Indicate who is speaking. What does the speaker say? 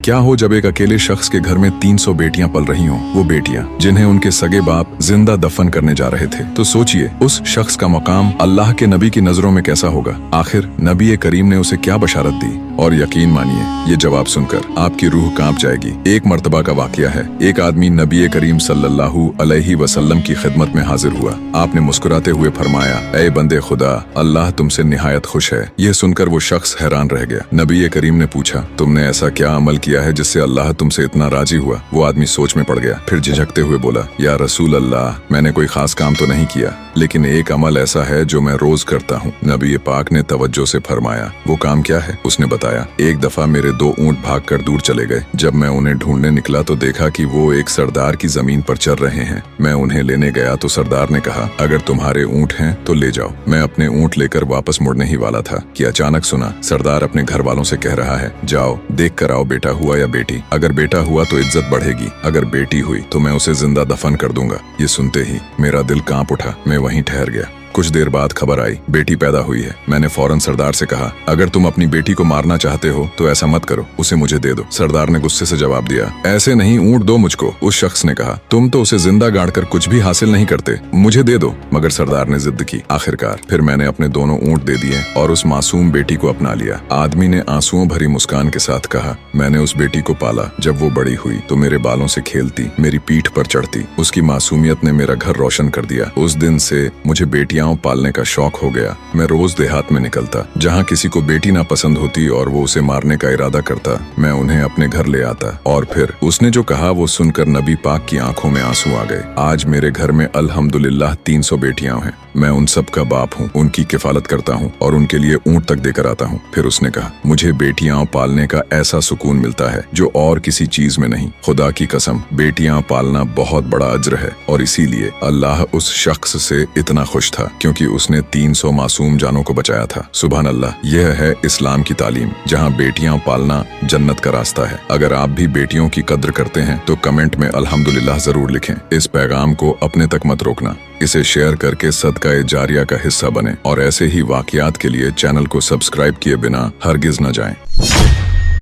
Speaker 1: क्या हो जब एक अकेले शख्स के घर में 300 बेटियां पल रही हों, वो बेटियां जिन्हें उनके सगे बाप जिंदा दफन करने जा रहे थे। तो सोचिए उस शख्स का मकाम अल्लाह के नबी की नजरों में कैसा होगा। आखिर नबी करीम ने उसे क्या बशारत दी, और यकीन मानिए ये जवाब सुनकर आपकी रूह कांप जाएगी। एक मर्तबा का वाकया है। एक आदमी नबी करीम सल्लल्लाहु अलैहि वसल्लम की खिदमत में हाजिर हुआ। आपने मुस्कुराते हुए फरमाया, ऐ बंदे खुदा, अल्लाह तुमसे निहायत खुश है। यह सुनकर वो शख्स हैरान रह गया। नबी करीम ने पूछा, तुमने ऐसा क्या अमल किया है जिससे अल्लाह तुमसे इतना राजी हुआ। वो आदमी सोच में पड़ गया, फिर झिझकते हुए बोला, या रसूल अल्लाह, मैंने कोई खास काम तो नहीं किया, लेकिन एक अमल ऐसा है जो मैं रोज करता हूँ। नबी पाक ने तवज्जो से फरमाया, वो काम क्या है। उसने बताया, एक दफा मेरे 2 ऊंट भागकर दूर चले गए। जब मैं उन्हें ढूंढने निकला तो देखा कि वो एक सरदार की जमीन पर चल रहे हैं। मैं उन्हें लेने गया तो सरदार ने कहा, अगर तुम्हारे ऊंट हैं तो ले जाओ। मैं अपने ऊंट लेकर वापस मुड़ने ही वाला था कि अचानक सुना सरदार अपने घर वालों से कह रहा है, जाओ देख कर आओ बेटा हुआ या बेटी। अगर बेटा हुआ तो इज्जत बढ़ेगी, अगर बेटी हुई तो मैं उसे जिंदा दफन कर दूंगा। ये सुनते ही मेरा दिल कांप उठा। मैं वहीं ठहर गया। कुछ देर बाद खबर आई, बेटी पैदा हुई है। मैंने फौरन सरदार से कहा, अगर तुम अपनी बेटी को मारना चाहते हो तो ऐसा मत करो, उसे मुझे दे दो। सरदार ने गुस्से से जवाब दिया, ऐसे नहीं, ऊंट दो मुझको। उस शख्स ने कहा, तुम तो उसे जिंदा गाड़कर कुछ भी हासिल नहीं करते, मुझे दे दो। मगर सरदार ने जिद की। आखिरकार फिर मैंने अपने दोनों ऊंट दे दिए और उस मासूम बेटी को अपना लिया। आदमी ने आंसुओं भरी मुस्कान के साथ कहा, मैंने उस बेटी को पाला। जब वो बड़ी हुई तो मेरे बालों से खेलती, मेरी पीठ पर चढ़ती। उसकी मासूमियत ने मेरा घर रोशन कर दिया। उस दिन से मुझे बेटियां पालने का शौक हो गया। मैं रोज देहात में निकलता, जहाँ किसी को बेटी ना पसंद होती और वो उसे मारने का इरादा करता, मैं उन्हें अपने घर ले आता। और फिर उसने जो कहा वो सुनकर नबी पाक की आंखों में आंसू आ गए। आज मेरे घर में अल्हम्दुलिल्लाह 300 बेटियां हैं। मैं उन सब का बाप हूँ, उनकी किफालत करता हूँ और उनके लिए ऊंट तक देकर आता हूँ। फिर उसने कहा, मुझे बेटियां पालने का ऐसा सुकून मिलता है जो और किसी चीज में नहीं। खुदा की कसम, बेटियां पालना बहुत बड़ा अज्र है, और इसीलिए अल्लाह उस शख्स से इतना खुश था क्योंकि उसने 300 मासूम जानों को बचाया था। सुभान अल्लाह, यह है इस्लाम की तालीम, जहाँ बेटियां पालना जन्नत का रास्ता है। अगर आप भी बेटियों की कद्र करते हैं तो कमेंट में अल्हम्दुलिल्लाह जरूर लिखें। इस पैगाम को अपने तक मत रोकना, इसे शेयर करके सदका जारिया का हिस्सा बने, और ऐसे ही वाकयात के लिए चैनल को सब्सक्राइब किए बिना हरगिज न जाएं।